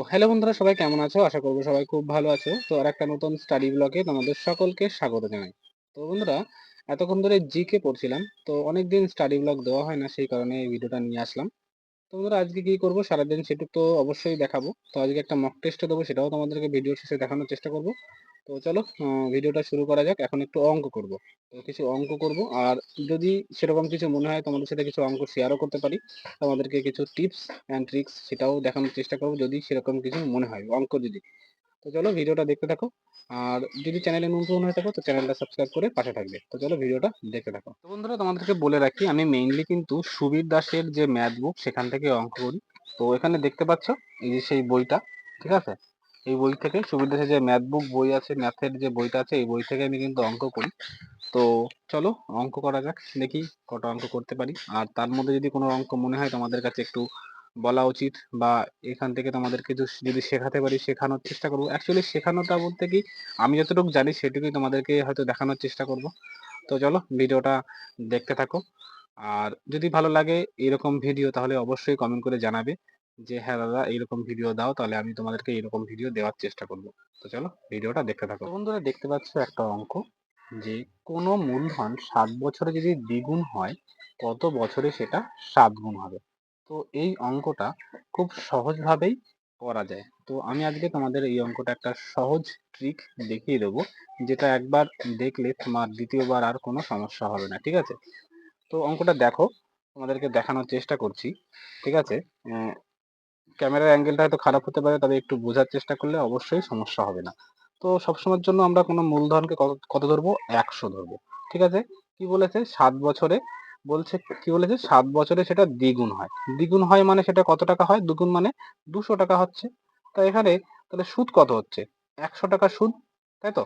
Hello বন্ধুরা, সবাই কেমন আছো? আশা করবো সবাই খুব ভালো আছো। তো আরেকটা নতুন স্টাডি ব্লগে তোমাদের সকলকে স্বাগত জানাই। তো বন্ধুরা, এতক্ষণ ধরে জিকে পড়ছিলাম। তো অনেকদিন স্টাডি ব্লগ দেওয়া হয় না, সেই কারণে এই ভিডিওটা নিয়ে আসলাম। তো বন্ধুরা, আজকে কি করবো সারাদিন সেটুক তো অবশ্যই দেখাবো। তো আজকে একটা মক টেস্ট দেবো, সেটাও তোমাদেরকে ভিডিওর শেষে দেখানোর চেষ্টা করবো। তো চলো ভিডিওটা শুরু করা যাক। এখন একটু অঙ্ক করব। তো কিছু অঙ্ক করব, আর যদি সেরকম কিছু মনে হয় তোমাদের সাথে কিছু অঙ্ক শেয়ারও করতে পারি। তোমাদেরকে কিছু টিপস অ্যান্ড ট্রিক্স সেটাও দেখানোর চেষ্টা করব, যদি সেরকম কিছু মনে হয় অঙ্ক যদি। তো চলো ভিডিওটা দেখতে থাকো। আর যদি চ্যানেলে নতুন হয়ে থাকো তো চ্যানেলটা সাবস্ক্রাইব করে পাশে থাকবে। তো চলো ভিডিওটা দেখতে থাকো। তো বন্ধুরা, তোমাদেরকে বলে রাখি, আমি মেইনলি কিন্তু সুবীর দাসের যে ম্যাথ বুক সেখান থেকে অঙ্ক করি। তো এখানে দেখতে পাচ্ছ এই যে সেই বইটা, ঠিক আছে? এই বই থেকে সুবীর দাসের যে ম্যাথ বুক বই আছে, ম্যাথের যে বইটা আছে, এই বই থেকে আমি কিন্তু অঙ্ক করি। তো চলো অঙ্ক করা যাক, দেখি কটা অঙ্ক করতে পারি। আর তার মধ্যে যদি কোনো অঙ্ক মনে হয় তোমাদের কাছে একটু বলা উচিত, বা এখান থেকে তোমাদের কিছু যদি শেখাতে পারি শেখানোর চেষ্টা করবো। অ্যাকচুয়ালি শেখানোটা বলতে কি, আমি যতটুকু জানি সেটুকুই তোমাদেরকে হয়তো দেখানোর চেষ্টা করব। তো চলো ভিডিওটা দেখতে থাকো। আর যদি ভালো লাগে এরকম ভিডিও, তাহলে অবশ্যই কমেন্ট করে জানাবে যে হ্যাঁ দাদা এইরকম ভিডিও দাও, তাহলে আমি তোমাদেরকে এরকম ভিডিও দেওয়ার চেষ্টা করব। তো চলো ভিডিওটা দেখতে থাকো। তো বন্ধুরা, দেখতে পাচ্ছ একটা অঙ্ক, যে কোনো মূলধন 7 বছরে যদি দ্বিগুণ হয়, কত বছরে সেটা 7 গুণ হবে। তো এই অঙ্কটা খুব সহজভাবেই করা যায়। তো আমি আজকে তোমাদের এই অঙ্কটা একটা সহজ ট্রিক দেখিয়ে দেবো, যেটা একবার দেখলে তোমার দ্বিতীয়বার আর কোনো সমস্যা হবে না, ঠিক আছে? তো অঙ্কটা দেখো, তোমাদেরকে দেখানোর চেষ্টা করছি, ঠিক আছে? ক্যামেরার অ্যাঙ্গেলটা হয়তো খারাপ হতে পারে, তবে একটু বোঝার চেষ্টা করলে অবশ্যই সমস্যা হবে না। তো সবসময়ের জন্য আমরা কোনো মূলধনকে কত কত ধরবো? 100 ধরবো, ঠিক আছে? কি বলেছে? 7 বছরে, বলছে কি বলেছে? 7 বছরে সেটা দ্বিগুণ হয়। দ্বিগুণ হয় মানে সেটা কত টাকা হয়? দ্বিগুণ মানে 200 টাকা হচ্ছে। তা এখানে তাহলে সুদ কত হচ্ছে? 100 টাকা সুদ, তাই তো?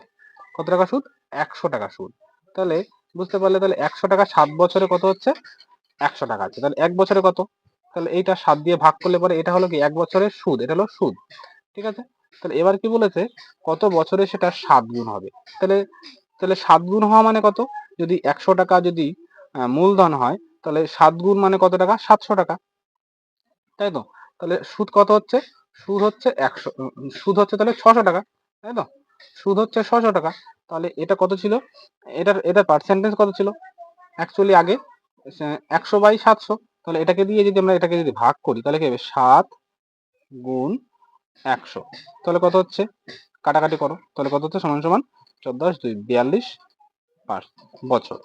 কত টাকা সুদ? 100 টাকা সুদ। তাহলে বুঝতে পারলে, তাহলে 100 টাকা 7 বছরে কত হচ্ছে? 100 টাকা আছে। তাহলে 1 বছরে কত? তাহলে এইটা 7 দিয়ে ভাগ করলে পরে এটা হলো কি 1 বছরের সুদ, এটা হলো সুদ, ঠিক আছে? তাহলে এবার কি বলেছে? কত বছরে সেটা 7 গুণ হবে। তাহলে তাহলে 7 গুণ হওয়া মানে কত? যদি 100 টাকা যদি মূলধন হয়, তাহলে 7 গুণ মানে কত টাকা? 700 টাকা, তাই তো? তাহলে সুদ কত হচ্ছে? সুদ হচ্ছে 100, সুদ হচ্ছে তাহলে 600 টাকা, তাই তো? সুদ হচ্ছে 600 টাকা। তাহলে এটা কত ছিল? এটার পার্সেন্টেজ কত ছিল অ্যাকচুয়ালি আগে? 100/700। তাহলে এটাকে দিয়ে যদি আমরা এটাকে যদি ভাগ করি, তাহলে কি হবে? 7 গুণ 100, তাহলে কত হচ্ছে? কাটাকাটি করো, তাহলে কত হচ্ছে? সমান সমান 14 × 2 = 42 বছর।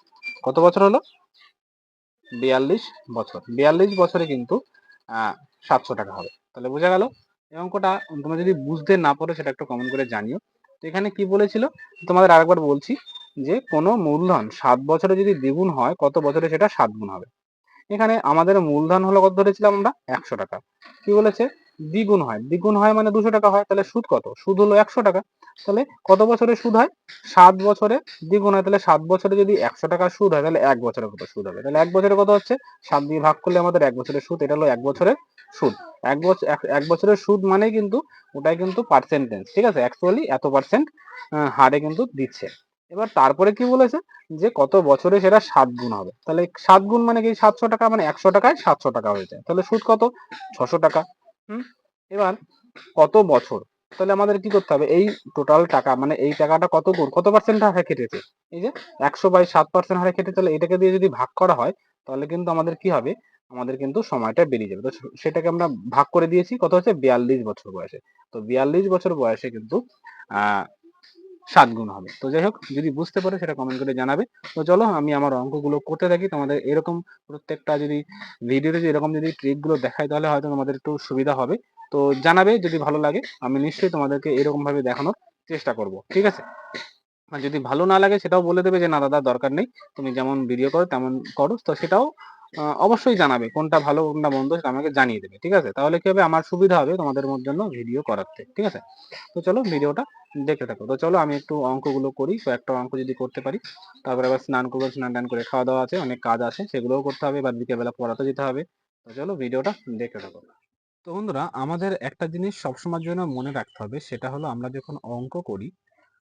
কত বছর হলো? 42 বছর। 42 বছরে কিন্তু 700 টাকা হবে। তাহলে বোঝা গেল? এই অঙ্কটা তোমরা যদি বুঝতে না পারো সেটা একটু কমেন্ট করে জানিও। তো এখানে কি বলেছিল তোমাদের আরেকবার বলছি, যে কোনো মূলধন 7 বছরে যদি দ্বিগুণ হয়, কত বছরে সেটা 7 গুণ হবে। এখানে আমাদের মূলধন হলো কত ধরেছিলাম আমরা? 100 টাকা। কি বলেছে? দ্বিগুণ হয়। দ্বিগুণ হয় মানে 200 টাকা হয়। তাহলে সুদ কত? সুদ হলো 100 টাকা। তাহলে কত বছরে সুদ হয়? 7 বছরে দ্বিগুণ হয়। তাহলে 7 বছরে যদি 100 টাকা সুদ হয়, তাহলে 1 বছরে কত সুদ হবে? তাহলে 1 বছরে কত হচ্ছে? 7 দিয়ে ভাগ করলে আমাদের 1 বছরের সুদ, এটা হলো 1 বছরের সুদ। 1 বছর 1 বছরের সুদ মানে কিন্তু ওটাই কিন্তু পার্সেন্টেজ, ঠিক আছে? অ্যাকচুয়ালি এত পার্সেন্ট হারে কিন্তু দিচ্ছে। এবার তারপরে কি বলেছে? যে কত বছরে সেটা 7 গুণ হবে। তাহলে 7 গুণ মানে কি? 700 টাকা, মানে 100 টাকায় 700 টাকা হয়ে যায়। তাহলে সুদ কত? 600 টাকা। এবার কত বছর? তাহলে আমাদের কি করতে হবে? এই টোটাল টাকা মানে এই টাকাটা কত গুণ, কত পার্সেন্ট হারে কেটেছে? এই যে 100/7% হারে কেটে, তাহলে এটাকে দিয়ে যদি ভাগ করা হয়, তাহলে কিন্তু আমাদের কি হবে? আমাদের কিন্তু সময়টা বেরিয়ে যাবে। তো সেটাকে আমরা ভাগ করে দিয়েছি, কত হচ্ছে? 42 বছর বয়সে। তো 42 বছর বয়সে কিন্তু আহ 7 গুণ হবে। তো যাই হোক, যদি বুঝতে পারো সেটা কমেন্ট করে জানাবে। তো চলো আমি আমার অঙ্কগুলো করতে থাকি। তোমাদের এরকম প্রত্যেকটা যদি ভিডিওতে যদি এরকম যদি ট্রিক গুলো দেখাই, তাহলে হয়তো তোমাদের একটু সুবিধা হবে। তো জানাবে যদি ভালো লাগে, আমি নিশ্চয়ই তোমাদেরকে এরকম ভাবে দেখানোর চেষ্টা করব, ঠিক আছে? আর যদি ভালো না লাগে সেটাও বলে দেবে যে না দাদা দরকার নেই, তুমি যেমন ভিডিও করো তেমন করো। তো সেটাও অবশ্যই জানাবে, কোনটা ভালো কোনটা মন্দ সেটা আমাকে জানিয়ে দেবে, ঠিক আছে? তাহলে কি হবে? আমার সুবিধা হবে তোমাদের জন্য ভিডিও করাতে, ঠিক আছে? তো চলো ভিডিওটা দেখতে থাকো। তো চলো আমি একটু অঙ্কগুলো করি, কয়েকটা অঙ্ক যদি করতে পারি। তারপরে আবার স্নান করবো, স্নান টান করে খাওয়া দাওয়া আছে, অনেক কাজ আছে, সেগুলোও করতে হবে। এবার বিকেলবেলা পড়াতে যেতে হবে। তো চলো ভিডিওটা দেখতে থাকো। তো বন্ধুরা, আমাদের একটা জিনিস সবসময়ের জন্য মনে রাখতে হবে, সেটা হলো আমরা যখন অঙ্ক করি,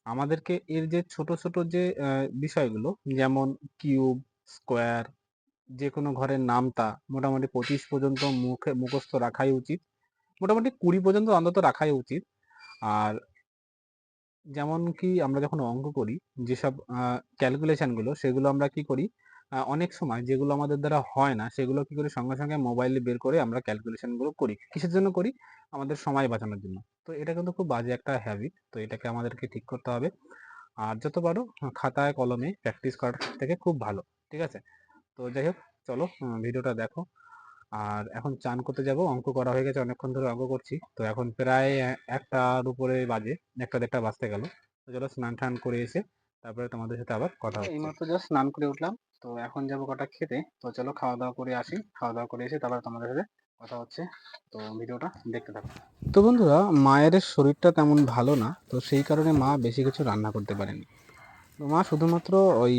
আমাদেরকে এর যে ছোট ছোট যে বিষয়গুলো, যেমন কিউব, স্কোয়ার, যে কোনো ঘরের নামতা মোটামুটি 25 পর্যন্ত মুখস্থ রাখাই উচিত। মোটামুটি 20 পর্যন্ত অন্তত রাখাই উচিত। আর যেমন কি আমরা যখন অঙ্ক করি, যেসব ক্যালকুলেশন গুলো সেগুলো আমরা কি করি, অনেক সময় যেগুলো আমাদের দ্বারা হয় না সেগুলো কি করি, সঙ্গে সঙ্গে মোবাইলে বের করে আমরা ক্যালকুলেশন গুলো করি। কিসের জন্য করি? আমাদের সময় বাঁচানোর জন্য। তো এটা কিন্তু খুব বাজে একটা হ্যাবিট। তো এটাকে আমাদেরকে ঠিক করতে হবে। আর যত পারো খাতায় কলমে প্র্যাকটিস করার থেকে খুব ভালো। ঠিক আছে? তো যাই হোক, চলো ভিডিওটা দেখো। আর এখন চান করতে যাব। অঙ্ক করা হয়ে গেছে, অনেকক্ষণ ধরে অঙ্ক করছি। তো এখন প্রায় ১টার উপরে বাজে, ১টা ১.৫টা বাজতে গেল। তো চলো স্নান টান করে এসে তারপরে তোমাদের সাথে আবার কথা হচ্ছে। এইমাত্র জাস্ট স্নান করে উঠলাম। তো এখন যাবো কটা খেতে। তো চলো খাওয়া দাওয়া করে আসি। খাওয়া দাওয়া করে এসে তারপর তোমাদের সাথে কথা হচ্ছে। তো ভিডিওটা দেখতে থাকো। তো বন্ধুরা, মায়ের শরীরটা তেমন ভালো না, তো সেই কারণে মা বেশি কিছু রান্না করতে পারেনি। তো মা শুধুমাত্র ওই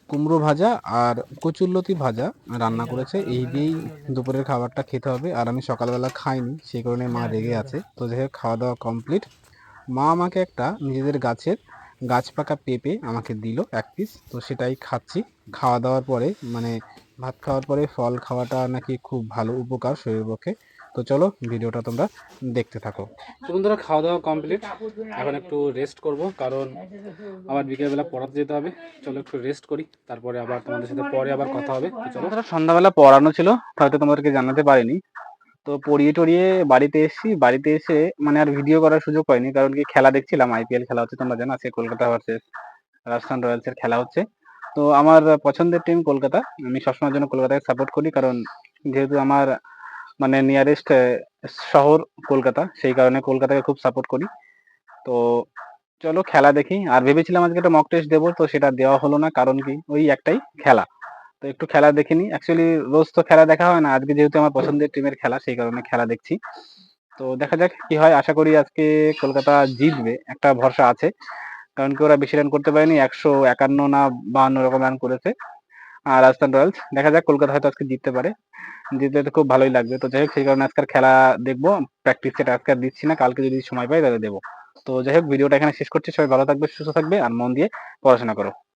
কুমড়ো ভাজা আর কচুরলতি ভাজা রান্না করেছে। এই দিয়েই দুপুরের খাবারটা খেতে হবে। আর আমি সকালবেলা খাইনি, সেই কারণে মা রেগে আছে। তো যাই হোক, খাওয়া দাওয়া কমপ্লিট। মা আমাকে একটা নিজেদের গাছের গাছ পাকা পেঁপে আমাকে দিল 1 পিস। তো সেটাই খাচ্ছি। খাওয়া দাওয়ার পরে মানে ভাত খাওয়ার পরে ফল খাওয়াটা নাকি খুব ভালো উপকার শরীরের পক্ষে। তো চলো ভিডিওটা তোমরা দেখতে থাকো। তো বন্ধুরা, খাওয়া দাওয়া কমপ্লিট। এখন একটু রেস্ট করব, কারণ আবার বিকেলবেলা পড়াতে যেতে হবে। চলো একটু রেস্ট করি, তারপরে আবার তোমাদের সাথে পরে আবার কথা হবে। তো চলো। সন্ধ্যাবেলা পড়ানো ছিল, হয়তো তোমাদেরকে জানাতে পারিনি। তো পড়িয়ে টড়িয়ে বাড়িতে এসেছি। বাড়িতে এসে মানে আর ভিডিও করার সুযোগ পাইনি, কারণ কি খেলা দেখছিলাম। আইপিএল খেলা হচ্ছে, তোমরা জানো, আজকে কলকাতা ভার্সেস রাজস্থান রয়্যালস এর খেলা হচ্ছে। তো আমার পছন্দের টিম কলকাতা। আমি সবসময়ের জন্য কলকাতাকে সাপোর্ট করি, কারণ যেহেতু আমার মানে নিয়ারেস্ট শহর কলকাতা, সেই কারণে কলকাতাকে খুব সাপোর্ট করি। তো চলো খেলা দেখি। আর ভেবেছিলাম আজকে একটা মক টেস্ট দেবো, তো সেটা দেওয়া হলো না, কারণ কি ওই একটাই খেলা। তো একটু খেলা দেখে নি। অ্যাকচুয়ালি রোজ তো খেলা দেখা হয় না, আজকে যেহেতু আমার পছন্দের টিমের খেলা, সেই কারণে খেলা দেখছি। তো দেখা যাক কি হয়। আশা করি আজকে কলকাতা জিতবে, একটা ভরসা আছে। কারণ কি ওরা বেশি রান করতে পারেনি, 151 না 52 এরকম রান করেছে। আর রাজস্থান রয়্যালস, দেখা যাক, কলকাতা হয়তো আজকে জিততে পারে। জিতলে তো খুব ভালোই লাগবে। তো যাই হোক, সেই কারণে আজকের খেলা দেখবো। প্র্যাকটিস সেটা আজকে আর দিচ্ছি না, কালকে যদি সময় পাই তাহলে দেবো। তো যাই হোক, ভিডিওটা এখানে শেষ করছি। সবাই ভালো থাকবে, সুস্থ থাকবে, আর মন দিয়ে পড়াশোনা করো।